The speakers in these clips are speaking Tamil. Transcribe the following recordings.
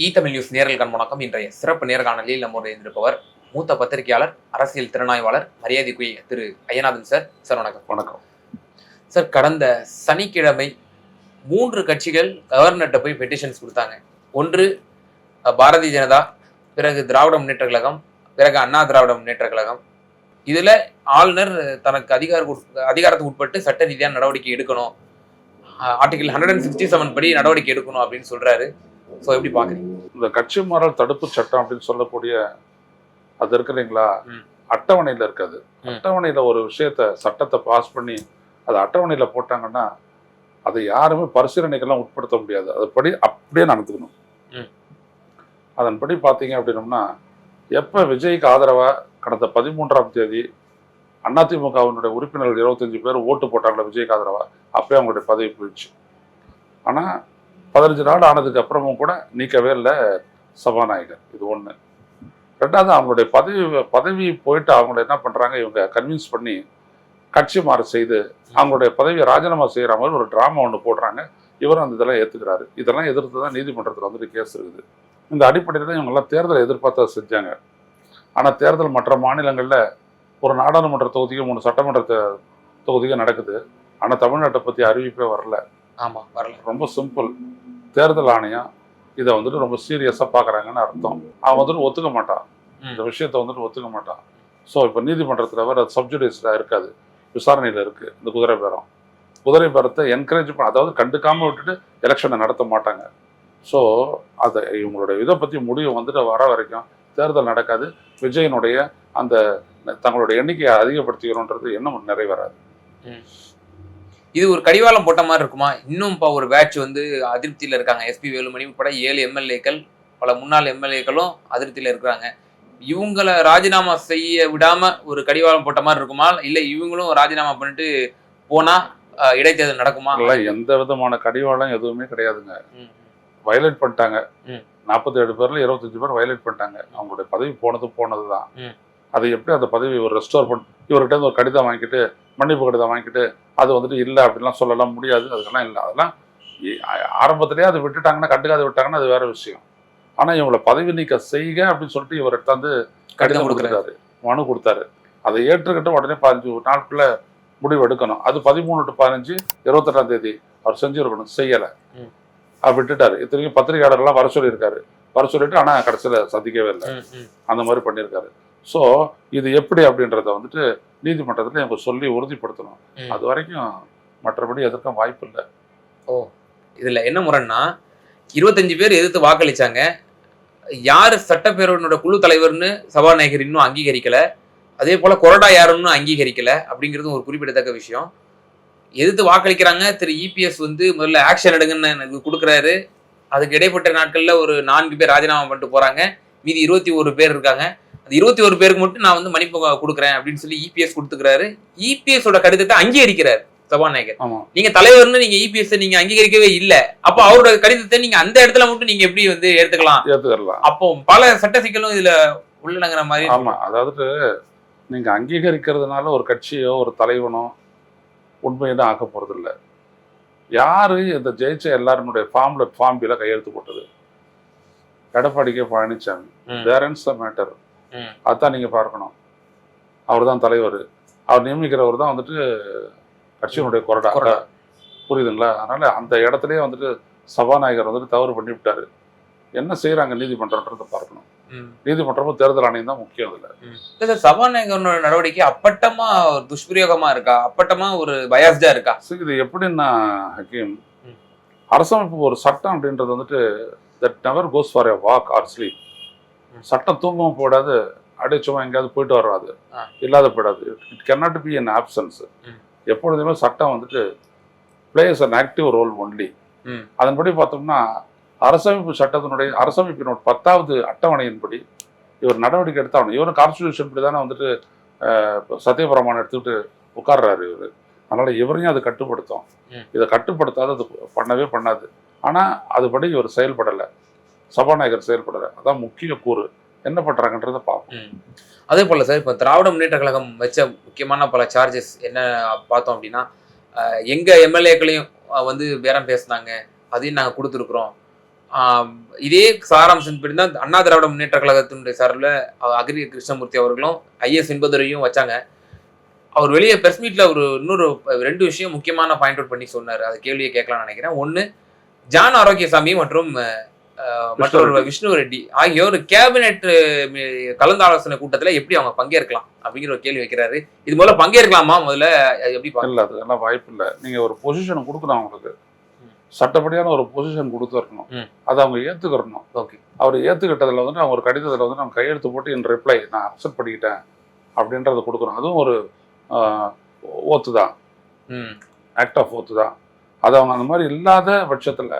தமிழ் நியூஸ் நேரல் வணக்கம். இன்றைய சிறப்பு நேர்காணலில் நம்முடைய இருப்பவர் மூத்த பத்திரிகையாளர், அரசியல் திறனாய்வாளர், மரியாதைக்குரிய திரு ஐயநாதன் சார். சார் வணக்கம். வணக்கம் சார். கடந்த சனிக்கிழமை 3 கட்சிகள் கவர்னர்கிட்ட போய் பெட்டிஷன்ஸ் கொடுத்தாங்க. ஒன்று பாரதிய ஜனதா, பிறகு திராவிட முன்னேற்ற கழகம், பிறகு அண்ணா திராவிட முன்னேற்ற கழகம். இதுல ஆளுநர் தனக்கு அதிகாரத்துக்கு உட்பட்டு சட்ட ரீதியான நடவடிக்கை எடுக்கணும், ஆர்டிகல் 167 படி நடவடிக்கை எடுக்கணும் அப்படின்னு சொல்றாரு. ஸோ எப்படி பாக்குறீங்க? இந்த கட்சி மாறல் தடுப்பு சட்டம் அப்படின்னு சொல்லக்கூடிய அது இருக்கு இல்லைங்களா, அட்டவணையில இருக்காது. அட்டவணையில ஒரு விஷயத்த சட்டத்தை பாஸ் பண்ணி அதை அட்டவணையில போட்டாங்கன்னா அதை யாருமே பரிசீலனைக்கெல்லாம் உட்படுத்த முடியாது. அதுபடி அப்படியே நடந்துக்கணும். அதன்படி பார்த்தீங்க அப்படின்னோம்னா, எப்போ விஜய்க்கு ஆதரவாக கடந்த 13ஆம் தேதி அதிமுகவினுடைய உறுப்பினர்கள் 25 பேர் ஓட்டு போட்டாங்களா விஜய்க்கு ஆதரவாக, அப்பயே அவங்களுடைய பதவி போயிடுச்சு. ஆனால் 15 நாள் ஆனதுக்கு அப்புறமும் கூட நீக்கவே இல்லை சபாநாயகர். இது ஒன்று. ரெண்டாவது, அவங்களுடைய பதவி போயிட்டு அவங்கள என்ன பண்ணுறாங்க, இவங்க கன்வின்ஸ் பண்ணி கட்சி மாறு செய்து அவங்களுடைய பதவியை ராஜினாமா செய்கிற மாதிரி ஒரு ட்ராமா ஒன்று போடுறாங்க. இவரும் அந்த இதெல்லாம் ஏற்றுக்கிறாரு. இதெல்லாம் எதிர்த்து தான் நீதிமன்றத்தில் வந்துட்டு கேஸ் இருக்குது. இந்த அடிப்படையில் தான் இவங்கெல்லாம் தேர்தலை எதிர்பார்த்து செஞ்சாங்க. ஆனால் தேர்தல் மற்ற மாநிலங்களில் ஒரு நாடாளுமன்ற தொகுதிக்கு 3 சட்டமன்ற தொகுதிக்கு நடக்குது. ஆனால் தமிழ்நாட்டை பற்றி அறிவிப்பே வரல. ஆமாம், வரல. ரொம்ப சிம்பிள். தேர்தல் ஆணையம் இதை வந்துட்டு ரொம்ப சீரியஸாக பார்க்குறாங்கன்னு அர்த்தம். அவன் வந்துட்டு ஒத்துக்க மாட்டான், இந்த விஷயத்த வந்துட்டு ஒத்துக்க மாட்டான். ஸோ இப்போ நீதிமன்றத்தில் வர சப்ஜுடிஸாக இருக்காது, விசாரணையில் இருக்குது. இந்த குதிரை பேரத்தை என்கரேஜ் பண்ண, அதாவது கண்டுக்காமல் விட்டுட்டு எலெக்ஷனை நடத்த மாட்டாங்க. ஸோ அதை இவங்களுடைய இதை பற்றி முடிவு வந்துட்டு வர வரைக்கும் தேர்தல் நடக்காது. விஜயனுடைய அந்த தங்களுடைய எண்ணிக்கையை அதிகப்படுத்திக்கணுன்றது இன்னும் நிறைவேறாது. இது ஒரு கடிவாளம் போட்ட மாதிரி இருக்குமா? இன்னும் இப்போ ஒரு பேட்ச் வந்து அதிருப்தியில் இருக்காங்க. எஸ்பி வேலுமணி உட்பட 7 எம்எல்ஏக்கள், பல முன்னாள் எம்எல்ஏக்களும் அதிருப்தியில் இருக்கிறாங்க. இவங்களை ராஜினாமா செய்ய விடாம ஒரு கடிவாளம் போட்ட மாதிரி இருக்குமா, இல்லை இவங்களும் ராஜினாமா பண்ணிட்டு போனா இடைத்தேர்தல் நடக்குமா? இல்லை, எந்த விதமான கடிவாளம் எதுவுமே கிடையாதுங்க. வயலேட் பண்ணிட்டாங்க. 47 பேர்ல 25 பேர் வயலேட் பண்ணிட்டாங்க. அவங்களுடைய பதவி போனது தான். அதை எப்படி அந்த பதவி ஒரு ரெஸ்டோர் பண்ண, இவர்கிட்ட ஒரு கடிதம் வாங்கிட்டு, மன்னிப்பு கடிதம் வாங்கிட்டு அது வந்துட்டு இல்லை அப்படின்லாம் சொல்லலாம் முடியாது. அதுக்கெல்லாம் இல்லை. அதெல்லாம் ஆரம்பத்திலேயே அதை விட்டுட்டாங்கன்னா, கண்டுக்காத விட்டாங்கன்னா அது வேற விஷயம். ஆனால் இவங்களை பதவி நீக்க செய்க அப்படின்னு சொல்லிட்டு இவர் எடுத்தாந்து கடிதம் கொடுத்துருக்காரு, மனு கொடுத்தாரு. அதை ஏற்றுக்கிட்டு உடனே 15 நாட்குள்ள முடிவு எடுக்கணும். அது 13 to 15 28ஆம் தேதி அவர் செஞ்சுருக்கணும். செய்யலை, விட்டுட்டாரு. இத்தனைக்கும் பத்திரிகையாளர்கள்லாம் வர சொல்லிட்டு ஆனால் கடைசியில் சந்திக்கவே இல்லை. அந்த மாதிரி பண்ணியிருக்காரு. ஸோ இது எப்படி அப்படின்றத வந்துட்டு நீதிமன்றத்தில் எனக்கு சொல்லி உறுதிப்படுத்தணும். அது வரைக்கும் மற்றபடி எதற்கும் வாய்ப்பு இல்லை. இதில் என்ன முறைன்னா, 25 பேர் எதிர்த்து வாக்களிச்சாங்க. யார் சட்டப்பேரவையினோட குழு தலைவர்னு சபாநாயகர் இன்னும் அங்கீகரிக்கல. அதே போல கொறடா யாருன்னு அங்கீகரிக்கல அப்படிங்கிறது ஒரு குறிப்பிடத்தக்க விஷயம். எதிர்த்து வாக்களிக்கிறாங்க. திரு இபிஎஸ் வந்து முதல்ல ஆக்ஷன் எடுங்கன்னு எனக்கு கொடுக்குறாரு. அதுக்கு இடைப்பட்ட நாட்கள்ல ஒரு 4 பேர் ராஜினாமா பண்ணிட்டு போறாங்க. மீதி 21 பேர் இருக்காங்க. அது 21 பேருக்கு மட்டும் நான் வந்து மன்னிப்பு கொடுக்குறேன் அப்படின்னு சொல்லி இபிஎஸ் கொடுத்துக்கிறாரு. இபிஎஸோட கடிதத்தை அங்கீகரிக்கிறார் சபாநாயகர். நீங்க தலைவர்னு நீங்க இபிஎஸ் நீங்க அங்கீகரிக்கவே இல்லை, அப்போ அவரோட கடிதத்தை நீங்க அந்த இடத்துல மட்டும் நீங்க எப்படி வந்து ஏத்துக்கலாம்? அப்போ பல சட்ட சிக்கலும் இதுல உள்ளடங்குற மாதிரி. ஆமா, அதாவது நீங்க அங்கீகரிக்கிறதுனால ஒரு கட்சியோ ஒரு தலைவனோ உண்மையில ஆக்க போறது இல்லை. யாரு இந்த ஜெயிச்ச எல்லாருடைய ஃபார்ம் பில்ல கையெழுத்து போட்டது? Edappadi K Palaniswami. There ends the matter. அதுதான் நீங்க பார்க்கணும். அவர் தான் தலைவர். அவர் நியமிக்கிறவர் தான் வந்துட்டு கட்சியினுடைய கொறடா. புரியுதுங்களா? அதனால அந்த இடத்துலயே வந்துட்டு சபாநாயகர் வந்துட்டு தவறு பண்ணி விட்டாரு. என்ன செய்யறாங்க நீதிமன்றத்தை பார்க்கணும். நீதிமன்றமும் தேர்தல் ஆணையம் தான் முக்கியம். இதுல சபாநாயகரோட நடவடிக்கை அப்பட்டமா ஒரு துஷ்பிரயோகமா இருக்கா, அப்பட்டமா ஒரு பயாஸ்டா இருக்கா? இது எப்படின்னா ஹக்கீம், அரசமைப்பு ஒரு சட்டம் அப்படின்றது வந்துட்டு that never goes for a walk or sleep. சட்டம் தூங்கவும் போடாது, அடிச்சுமா எங்கேயாவது போயிட்டு வராது, இல்லாத போயிடாது. It cannot be an absence. எப்பொழுதுமே சட்டம் வந்துட்டு plays an active role only. அதன்படி பார்த்தோம்னா அரசமைப்பு அரசமைப்பினோட 10வது அட்டவணையின்படி இவர் நடவடிக்கை எடுத்தாகணும். இவரும் கான்ஸ்டிடியூஷன் படி தானே வந்துட்டு சத்தியபிரமாணம் எடுத்துக்கிட்டு உட்கார்றாரு இவர். அதனால இவரையும் அது கட்டுப்படுத்தும். இதை கட்டுப்படுத்தாத அது பண்ணவே பண்ணாது. ஆனால் அதுபடி இவர் செயல்படலை, சபாநாயகர் செயல்படலை. அதான் முக்கிய கூறு. என்ன பண்றாங்கன்றத பார்ப்போம். அதே போல சார், இப்போ திராவிட முன்னேற்ற கழகம் வச்ச முக்கியமான பல சார்ஜஸ் என்ன பார்த்தோம் அப்படின்னா, எங்க எம்எல்ஏக்களையும் வந்து பேரம் பேசினாங்க, அதையும் நாங்கள் கொடுத்துருக்குறோம். இதே சாராம்சம் தான் அண்ணா திராவிட முன்னேற்ற கழகத்தினுடைய சார்பில் அக்ரி கிருஷ்ணமூர்த்தி அவர்களும் ஐஎஸ் என்பதுரையும் வச்சாங்க. அவர் வெளியே பிரஸ் மீட்ல ஒரு இன்னொரு 2 விஷயம் முக்கியமான பாயிண்ட் அவுட் பண்ணி சொன்னார். அது கேள்வியை கேட்கலாம்னு நினைக்கிறேன். ஒன்னு, ஜான் ஆரோக்கியசாமி மற்றும் மற்றொரு விஷ்ணு ரெட்டி ஆகியோர் கேபினெட் கலந்தாலோசனை கூட்டத்தில் எப்படி அவங்க பங்கேற்கலாம் அப்படிங்கிற ஒரு கேள்வி வைக்கிறாரு. இது முதல்ல பங்கேற்கலாமா? முதல்ல எப்படி இல்லை, அதெல்லாம் வாய்ப்பு இல்லை. நீங்க ஒரு பொசிஷன் கொடுக்கணும் அவங்களுக்கு, சட்டப்படியான ஒரு பொசிஷன் கொடுத்துருக்கணும், அதை அவங்க ஏத்துக்கிறணும். ஓகே, அவர் ஏத்துக்கிட்டதுல வந்து அவங்க ஒரு கடிதத்தில் வந்து நம்ம கையெழுத்து போட்டு என் ரிப்ளை நான் அக்செப்ட் பண்ணிக்கிட்டேன் அப்படின்றத கொடுக்கணும். அதுவும் ஒரு ஓத்து தான், ஆக்ட் ஆஃப் ஓத்து தான். அது அவங்க அந்த மாதிரி இல்லாத பட்சத்தில்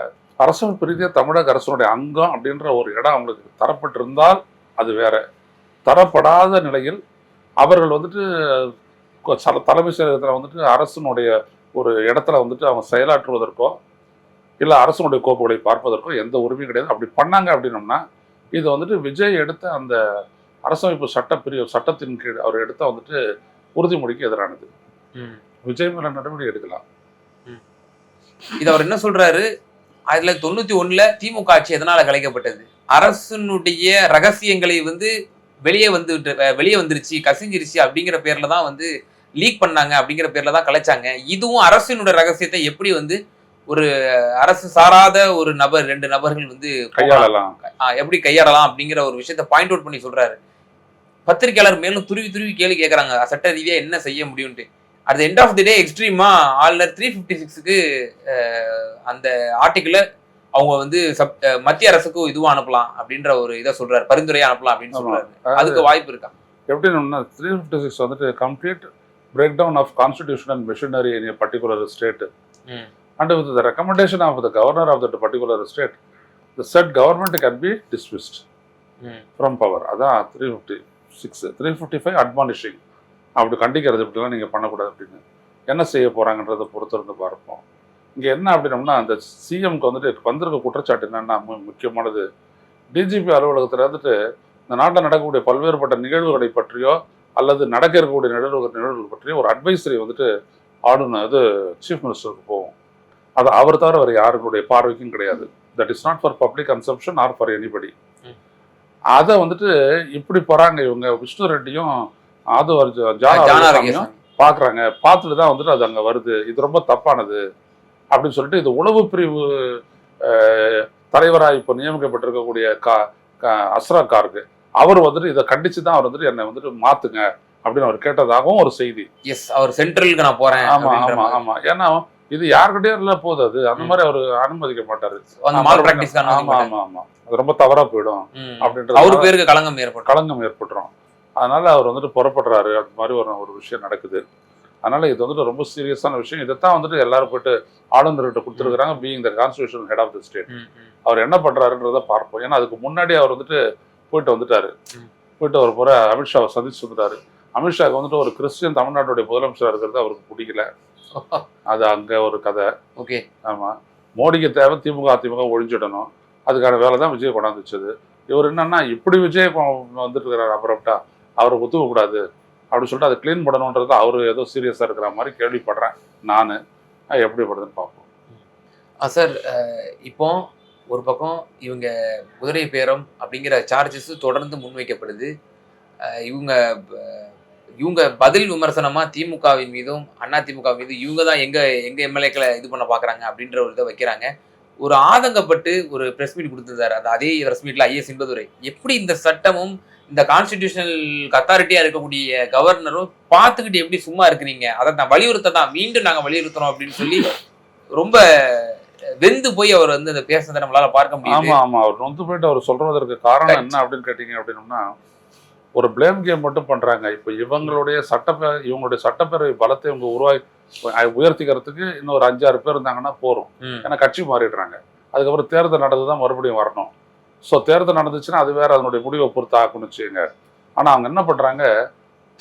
அரசமைப்பு ரீதியாக தமிழக அரசனுடைய அங்கம் அப்படின்ற ஒரு இடம் அவங்களுக்கு தரப்பட்டிருந்தால் அது வேற. தரப்படாத நிலையில் அவர்கள் வந்துட்டு தலைமை செயலகத்தில் வந்துட்டு அரசனுடைய ஒரு இடத்துல வந்துட்டு அவங்க செயலாற்றுவதற்கோ இல்லை அரசனுடைய கோப்புகளை பார்ப்பதற்கோ எந்த உரிமையும் கிடையாது. அப்படி பண்ணாங்க அப்படின்னோம்னா இது வந்துட்டு விஜய் எடுத்த அந்த அரசமைப்பு சட்டத்தின் கீழ் அவர் எடுத்த வந்துட்டு உறுதிமொழிக்கு எதிரானது. விஜய் மேல நடவடிக்கை எடுக்கலாம். இது அவர் என்ன சொல்றாரு, 1991 திமுக ஆட்சி எதனால கலைக்கப்பட்டது? அரசனுடைய ரகசியங்களை வந்து வெளியே வந்துருச்சு, கசிஞ்சிருச்சு அப்படிங்கிற பேர்ல தான் வந்து லீக் பண்ணாங்க, அப்படிங்கிற பேர்ல தான் கலைச்சாங்க. இதுவும் அரசினுடைய ரகசியத்தை எப்படி வந்து ஒரு அரசு சாராத ஒரு நபர் 2 நபர்கள் வந்து எப்படி கையாளலாம் அப்படிங்கிற ஒரு விஷயத்த பாயிண்ட் அவுட் பண்ணி சொல்றாரு. பத்திரிகையாளர் மேலும் துருவி கேள்வி கேட்கறாங்க, சட்ட ரீதியா என்ன செய்ய முடியும்ட்டு. At the end of the day எக்ஸ்ட்ரீமா ஆளுநர் 356க்கு அந்த ஆர்டிகிள அவங்க வந்து மத்திய அரசுக்கும் இதுவும் அனுப்பலாம் அப்படின்ற ஒரு இதை சொல்றாரு, பரிந்துரையா அனுப்பலாம் அப்படின்னு சொல்றாரு. அதுக்கு வாய்ப்பு இருக்கா? எப்படின்னா 356 வந்துட்டு complete break down of constitutional machinery in a particular state and with the recommendation of the governor of that particular state the said government can be dismissed from power. அதான் 355 admonishing. அப்படி கண்டிக்கிறது இப்படிலாம் நீங்கள் பண்ணக்கூடாது அப்படின்னு என்ன செய்ய போகிறாங்கன்றதை பொறுத்திருந்து பார்ப்போம். இங்கே என்ன அப்படின்னோம்னா அந்த சிஎம்க்கு வந்துட்டு வந்திருக்க குற்றச்சாட்டு என்னென்னா முக்கியமானது, டிஜிபி அலுவலகத்தில் வந்துட்டு இந்த நாட்டில் நடக்கக்கூடிய பல்வேறுபட்ட நிகழ்வுகளை பற்றியோ அல்லது நடக்க இருக்கக்கூடிய நிகழ்வுகள் பற்றியோ ஒரு அட்வைசரி வந்துட்டு ஆளுநர் சீஃப் மினிஸ்டருக்கு போகும். அது அவர் தவிர வேறு யாருடைய பார்வைக்கும் கிடையாது. That is not for public consumption R for anybody. அதை வந்துட்டு இப்படி போகிறாங்க இவங்க விஷ்ணு ரெட்டியும் பாக்குறாங்க. பார்த்துட்டு தான் வந்துட்டு அது அங்க வருது, இது ரொம்ப தப்பானது அப்படின்னு சொல்லிட்டு இது உளவு பிரிவு தலைவராக இப்போ நியமிக்கப்பட்டிருக்கக்கூடிய அஸ்ரா கார்கு அவர் வந்துட்டு இதை கண்டிச்சு தான் அவர் வந்துட்டு என்னை வந்துட்டு மாத்துங்க அப்படின்னு அவர் கேட்டதாகவும் ஒரு செய்தி. எஸ், அவர் சென்ட்ரலுக்கு நான் போறேன். ஆமா ஆமா ஆமா, ஏன்னா இது யாருக்கிட்டே இல்ல போகுது, அது அந்த மாதிரி அவர் அனுமதிக்க மாட்டாரு. ஆமா ஆமா ஆமா, அது ரொம்ப தவறா போயிடும் அப்படின்றது அவரு பேருக்கு களங்கம் ஏற்பட்டுரும். அதனால அவர் வந்துட்டு புறப்படுறாரு. அது மாதிரி ஒரு விஷயம் நடக்குது. அதனால இது வந்துட்டு ரொம்ப சீரியஸான விஷயம். இதைத்தான் வந்துட்டு எல்லாரும் போயிட்டு ஆளுநர்கிட்ட கொடுத்துருக்காங்க, being the constitutional head of the state. அவர் என்ன பண்றாருன்றதை பார்ப்போம். ஏன்னா அதுக்கு முன்னாடி அவர் வந்துட்டு போயிட்டு ஒரு முறை அமித்ஷாவை சந்திச்சு வந்துட்டாரு. அமித்ஷாவுக்கு வந்துட்டு ஒரு கிறிஸ்டியன் தமிழ்நாட்டுடைய முதலமைச்சராக இருக்கிறது அவருக்கு பிடிக்கல. அது அங்க ஒரு கதை. ஓகே, ஆமா, மோடிக்கு தேவை அதிமுக ஒழிஞ்சிடணும், அதுக்கான வேலை தான் விஜய் கொண்டாந்துச்சது. இவர் என்னன்னா இப்படி விஜய் வந்துட்டு இருக்கிறார், அப்புறம்ட்டா அவரை ஒத்துக்க கூடாது அப்படின்னு சொல்லிட்டு அதை கிளீன் பண்ணணுன்றது அவர் ஏதோ சீரியஸா இருக்கிற மாதிரி கேள்விப்படுறேன் நான். எப்படி படுதுன்னு பார்ப்போம். சார், இப்போ ஒரு பக்கம் இவங்க குதிரை பேரம் அப்படிங்கிற சார்ஜஸ் தொடர்ந்து முன்வைக்கப்படுது. இவங்க பதில் விமர்சனமா திமுகவின் மீதும் அதிமுக மீதும் இவங்க தான் எங்க எம்எல்ஏக்களை இது பண்ண பாக்குறாங்க அப்படின்ற ஒரு இதை வைக்கிறாங்க. ஒரு ஆதங்கப்பட்டு ஒரு பிரஸ் மீட் கொடுத்திருந்தாரு. அதே பிரஸ் மீட்ல ஐஎஸ் என்பதுரை எப்படி இந்த சட்டமும் இந்த கான்ஸ்டிடியூஷனல் அத்தாரிட்டியா இருக்கக்கூடிய கவர்னரும் பார்த்துக்கிட்டு எப்படி சும்மா இருக்கிறீங்க, அதை நான் வலியுறுத்த தான் மீண்டும் நாங்க வலியுறுத்துறோம் அப்படின்னு சொல்லி ரொம்ப வெந்து போய் அவர் வந்து அந்த பேசுறதை நம்மளால பார்க்க முடியும். ஆமா ஆமா, அவர் நொந்து போயிட்டு அவர் சொல்றதற்கு காரணம் என்ன அப்படின்னு கேட்டீங்க அப்படின்னா ஒரு பிளேம் கேம் மட்டும் பண்றாங்க. இப்போ இவங்களுடைய சட்டப்பேரவை பலத்தை இவங்க உயர்த்திக்கிறதுக்கு இன்னும் ஒரு 5-6 பேர் இருந்தாங்கன்னா போறோம். ஏன்னா கட்சி மாறிடுறாங்க. அதுக்கப்புறம் தேர்தல் நடந்துதான் மறுபடியும் வரணும். ஸோ தேர்தல் நடந்துச்சுன்னா அது வேற, அதனுடைய முடிவை பொறுத்து ஆக்குன்னு வச்சுக்கோங்க. ஆனா அவங்க என்ன பண்றாங்க,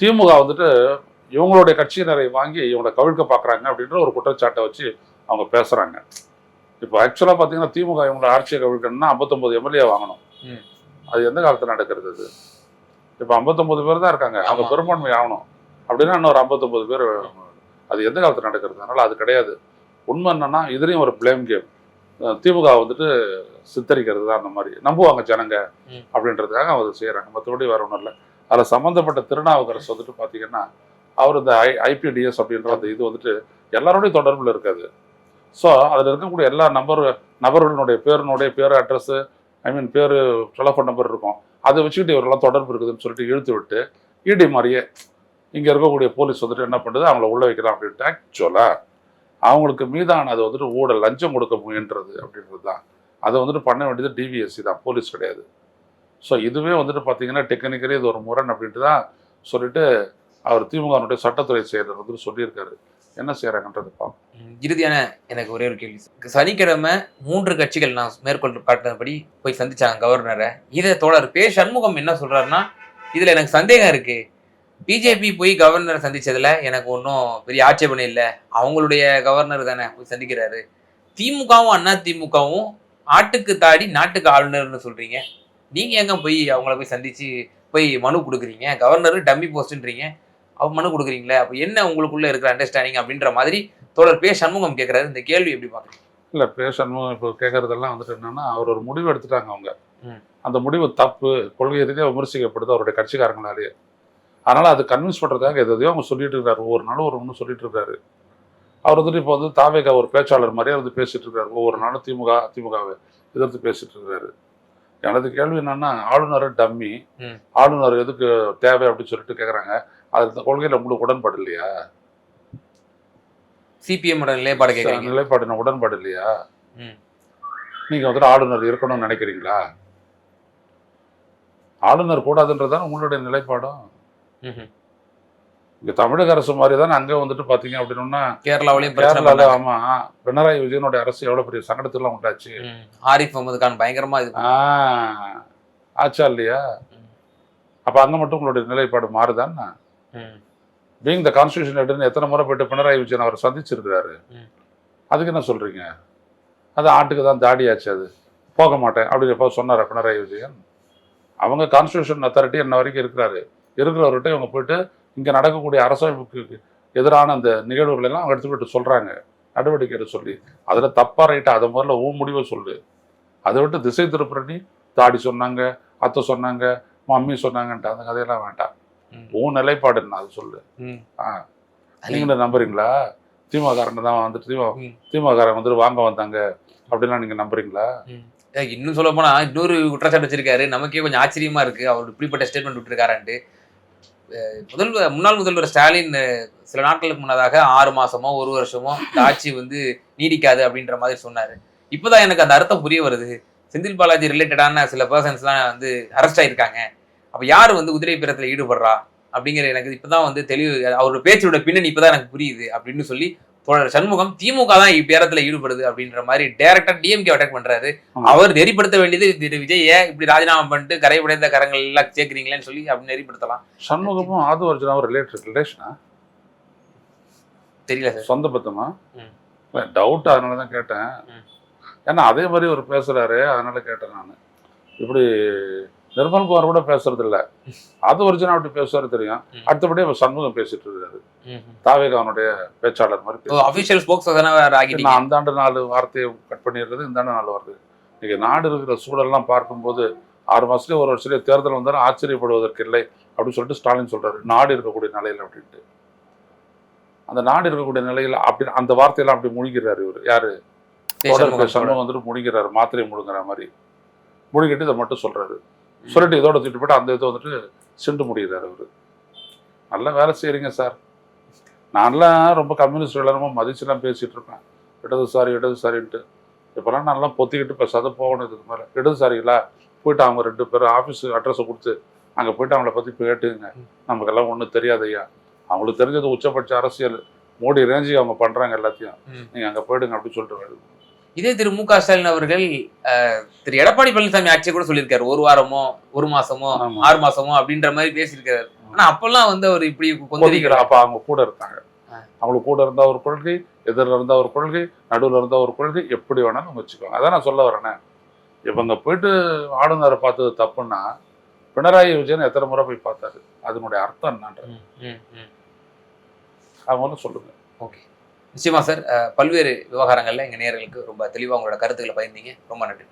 திமுக வந்துட்டு இவங்களுடைய கட்சியினரை வாங்கி இவங்களை கவிழ்க்க பாக்குறாங்க அப்படின்ற ஒரு குற்றச்சாட்டை வச்சு அவங்க பேசுறாங்க. இப்போ ஆக்சுவலா பாத்தீங்கன்னா திமுக இவங்களை ஆட்சியை கவிழ்க்கணும்னா 59 எம்எல்ஏ வாங்கணும். அது எந்த காலத்துல நடக்கிறது? அது இப்போ 59 பேர் தான் இருக்காங்க, அவங்க பெரும்பான்மை ஆகணும் அப்படின்னா இன்னொரு 59 பேர். அது எந்த காலத்துல நடக்கிறது? அதனால அது கிடையாது. உண்மை என்னன்னா இதுலயும் ஒரு பிளேம் கேம். திமுக வந்துட்டு சித்தரிக்கிறது தான் அந்த மாதிரி நம்புவாங்க ஜனங்க அப்படின்றதுக்காக அவர் செய்கிறாங்க. மற்றபடி வேற ஒன்றும் இல்லை. அதில் சம்மந்தப்பட்ட திருநாவுக்கரசு வந்துட்டு பார்த்தீங்கன்னா அவர் இந்த ஐபிடிஎஸ் அப்படின்ற அந்த இது வந்துட்டு எல்லாரோடையும் தொடர்பில் இருக்காது. ஸோ அதில் இருக்கக்கூடிய எல்லா நபர்களுடைய பேர் அட்ரஸ் பேர் டெலிஃபோன் நம்பர் இருக்கும். அதை வச்சுக்கிட்டு இவரெல்லாம் தொடர்பு இருக்குதுன்னு சொல்லிட்டு இழுத்து விட்டு இடி மாதிரியே இங்கே இருக்கக்கூடிய போலீஸ் வந்துட்டு என்ன பண்ணுறது, அவங்கள உள்ள வைக்கலாம் அப்படின்ட்டு ஆக்சுவலாக அவங்களுக்கு மீதான அது வந்துட்டு ஊழல் லஞ்சம் கொடுக்க முயன்றது அப்படின்றது தான். அதை வந்துட்டு பண்ண வேண்டியது டிவிஎஸ்சி தான், போலீஸ் கிடையாது. ஸோ இதுவே வந்துட்டு பார்த்தீங்கன்னா டெக்னிக்கலி இது ஒரு முரண் அப்படின்ட்டு தான் சொல்லிட்டு அவர் திமுகனுடைய சட்டத்துறை செயலர் வந்துட்டு சொல்லியிருக்காரு. என்ன செய்யறாங்கன்றது பார்ப்போம். இறுதியான எனக்கு ஒரே ஒரு கேள்வி. சனிக்கிழமை 3 கட்சிகள் நான் மேற்கொண்டு காட்டினபடி போய் சந்திச்சாங்க கவர்னரை. இதை தோழர் பே. சண்முகம் என்ன சொல்றாருன்னா, இதுல எனக்கு சந்தேகம் இருக்கு. பிஜேபி போய் கவர்னரை சந்திச்சதுல எனக்கு ஒன்றும் பெரிய ஆட்சேபனை இல்லை. அவங்களுடைய கவர்னர் தானே போய் சந்திக்கிறாரு. திமுகவும் அண்ணா திமுகவும் ஆட்டுக்கு தாடி நாட்டுக்கு ஆளுநர்னு சொல்றீங்க. நீங்க எங்க போய் அவங்கள போய் சந்திச்சு போய் மனு கொடுக்குறீங்க? கவர்னர் டம்மி போஸ்ட்ன்றீங்க, அவங்க மனு கொடுக்குறீங்களே, அப்போ என்ன உங்களுக்குள்ள இருக்கிற அண்டர்ஸ்டாண்டிங் அப்படின்ற மாதிரி தோழர் பே. சண்முகம் கேட்கறாரு. இந்த கேள்வி எப்படி பாக்குறீங்க? இல்லை, பே. சண்முகம் இப்போ கேட்கறதெல்லாம் வந்துட்டு என்னன்னா, அவர் ஒரு முடிவு எடுத்துட்டாங்க. அவங்க அந்த முடிவு தப்பு, கொள்கை ரீதியாக விமர்சிக்கப்படுது அவருடைய கட்சிக்காரங்களாலேயே. அதனால அது கன்வின்ஸ் பண்றதுக்காக எதையோ அவங்க சொல்லிட்டு இருக்காரு. ஒவ்வொரு நாளும் ஒரு ஒன்று சொல்லிட்டு இருக்காரு. அவர் வந்துட்டு இப்போ வந்து தாவேகா ஒரு பேச்சாளர் மாதிரியே வந்து பேசிட்டு இருக்காரு. ஒவ்வொரு நாளும் திமுகவை எதிர்த்து பேசிட்டு இருக்காரு. எனது கேள்வி என்னன்னா, ஆளுநர் டம்மி, ஆளுநர் எதுக்கு தேவை அப்படின்னு சொல்லிட்டு கேட்குறாங்க. அது கொள்கையில் உங்களுக்கு உடன்பாடு இல்லையா? சிபிஎம் நிலைப்பாடு உடன்பாடு இல்லையா? நீங்க வந்துட்டு ஆளுநர் இருக்கணும்னு நினைக்கிறீங்களா? ஆளுநர் கூடாதுன்றதுதான் உங்களுடைய நிலைப்பாடும். இங்க தமிழக அரசு மாதிரி தானே அங்கே வந்துட்டு பாத்தீங்க அப்படின்னா கேரளாவில ஆமா பினராயி விஜயனுடைய அரசு எவ்வளவு பெரிய சங்கடத்துலாம் உண்டாச்சு. ஆரிஃப் முகமது கான் பயங்கரமா ஆச்சா இல்லையா? அப்ப அங்க மட்டும் உங்களுடைய நிலைப்பாடு மாறுதான்னா? பீங் த கான்ஸ்டியூஷன் எடுன்னு எத்தனை முறை போயிட்டு பினராயி விஜயன் அவர் சந்திச்சிருக்கிறாரு. அதுக்கு என்ன சொல்றீங்க? அது ஆட்டுக்கு தான் தாடியாச்சு, அது போக மாட்டேன் அப்படின்னு எப்போ சொன்னார பினராயி விஜயன்? அவங்க கான்ஸ்டியூஷன் அத்தாரிட்டி என்ன வரைக்கும் இருக்கிறவர்கிட்ட இவங்க போயிட்டு இங்கே நடக்கக்கூடிய அரசமைப்புக்கு எதிரான அந்த நிகழ்வுகள் எல்லாம் அவங்க எடுத்து போயிட்டு சொல்கிறாங்க, நடவடிக்கை எடுத்து சொல்லி. அதில் தப்பா ரைட்டா அதை முதல்ல முடிவை சொல்லு. அதை விட்டு திசை திருப்புறி தாடி சொன்னாங்க, அத்தை சொன்னாங்க, மம்மி சொன்னாங்கன்ட்டு அந்த கதையெல்லாம் வேண்டாம். நிலைப்பாடு என்ன அது சொல்லு. நீங்களும் நம்புறீங்களா? திமுககாரங்க தான் வந்துட்டு திமுககாரங்க வந்துட்டு வாங்க வந்தாங்க அப்படின்லாம் நீங்க நம்புறீங்களா? இன்னும் சொல்ல போனா இன்னொரு குற்றச்சாட்டு வச்சிருக்காரு. நமக்கே கொஞ்சம் ஆச்சரியமா இருக்கு அவர் இப்படிப்பட்ட ஸ்டேட்மெண்ட் விட்டுருக்காரான்ட்டு. முன்னாள் முதல்வர் ஸ்டாலின் சில நாட்களுக்கு முன்னதாக 6 மாசமோ 1 வருஷமோ இந்த ஆட்சி வந்து நீடிக்காது அப்படின்ற மாதிரி சொன்னாரு. இப்போதான் எனக்கு அந்த அர்த்தம் புரிய வருது. செந்தில் பாலாஜி ரிலேட்டடான சில பர்சன்ஸ்லாம் வந்து அரெஸ்ட் ஆயிருக்காங்க. அப்ப யாரு வந்து குதிரை பேரத்துல ஈடுபடுறா அப்படிங்கிற எனக்கு இப்பதான் வந்து தெளிவு, அவரோட பேச்சோட பின்னணி இப்பதான் எனக்கு புரியுது அப்படின்னு சொல்லி தோழர் சண்முகம் திமுக தான் இப்பேரத்துல ஈடுபடுது அப்படின்ற மாதிரி டைரக்டா டிஎம்கே அட்டாக் பண்றாரு. அவர் நெறிப்படுத்த வேண்டியது விஜய இப்படி ராஜினாமா பண்ணிட்டு கரை உடைந்த கரங்கள் எல்லாம் சேர்க்கிறீங்களேன்னு சொல்லி அப்படி நெறிப்படுத்தலாம். சண்முகமும் ஆதவர்ஜுனா ஒரு ரிலேஷனா தெரியல சார், சொந்த பத்தமா டவுட், அதனாலதான் கேட்டேன். ஏன்னா அதே மாதிரி ஒரு பேசுறாரு, அதனால கேட்டேன் நான். இப்படி நிர்மல்குமார் கூட பேசுறது இல்ல, அது ஒரிஜினல் அப்படி பேசுவாரு தெரியும். அடுத்தபடி சண்முகம் பேசிட்டு இருக்காரு, தாவேகானுடைய பேச்சாளர் மாதிரி. அந்த ஆண்டு 4 வார்த்தையை கட் பண்ணிடுறது, இந்த ஆண்டு 4 வார்த்தை. இன்னைக்கு நாடு இருக்கிற சூழல்லாம் பார்க்கும்போது 6 மாசத்துலயே 1 வருஷத்துலயே தேர்தல் வந்தாலும் ஆச்சரியப்படுவதற்கு இல்லை அப்படின்னு சொல்லிட்டு ஸ்டாலின் சொல்றாரு. நாடு இருக்கக்கூடிய நிலையில அப்படின்ட்டு, அந்த நாடு இருக்கக்கூடிய நிலையில அப்படி அந்த வார்த்தையெல்லாம் அப்படி முழுகிறாரு இவர். யாரு? சண்முகம் வந்துட்டு முழுகிறாரு, மாத்திரை முழுங்குற மாதிரி முழுகிட்டு இதை மட்டும் சொல்றாரு. சொல்லிட்டு இதோட தூக்கிட்டு போயிட்டு அந்த இதை வந்துட்டு சென்று முடிகிறார் அவரு. நல்லா வேலை செய்யறீங்க சார். நான்லாம் ரொம்ப கம்யூனிஸ்ட் ரொம்ப மதிச்சுலாம் பேசிட்டு இருப்பேன், இடதுசாரின்ட்டு. இப்பெல்லாம் நல்லா பொத்திக்கிட்டு பேசாத போகணும். இதுக்கு மேலே இடதுசாரிகளா போயிட்டு அவங்க 2 பேரும் ஆஃபீஸ் அட்ரஸை கொடுத்து அங்கே போயிட்டு அவங்கள பற்றி கேட்டுங்க. நமக்கெல்லாம் ஒன்றும் தெரியாது ஐயா, அவங்களுக்கு தெரிஞ்சது உச்சபட்ச அரசியல், மோடி ரேஞ்சி அவங்க பண்றாங்க எல்லாத்தையும், நீங்க அங்கே போயிடுங்க அப்படின்னு சொல்லிட்டு. இதே திரு மு க ஸ்டாலின் அவர்கள் திரு எடப்பாடி பழனிசாமி ஆட்சி கூட சொல்லியிருக்காரு, 1 வாரமோ 1 மாசமோ 6 மாசமோ அப்படின்ற மாதிரி பேசியிருக்காரு. ஆனா அப்பெல்லாம் வந்து அவர் இப்படி அப்ப அவங்க கூட இருந்தாங்க. அவங்களுக்கு கூட இருந்தா ஒரு கொள்கை, எதிரில் இருந்தா ஒரு கொள்கை, நடுவில் இருந்தா ஒரு கொள்கை, எப்படி வேணாலும் வச்சுக்கோங்க. அதான் நான் சொல்ல வரேனே. இவங்க போயிட்டு ஆளுநரை பார்த்தது தப்புன்னா பினராயி விஜயன் எத்தனை முறை போய் பார்த்தாரு, அதனுடைய அர்த்தம் என்னன்ற அவங்க சொல்லுங்க. ஓகே. நிச்சயமா சார். பல்வேறு விவகாரங்கள்ல எங்க நேயர்களுக்கு ரொம்ப தெளிவா உங்களோட கருத்துக்களை பகிர்ந்தீங்க. ரொம்ப நன்றி.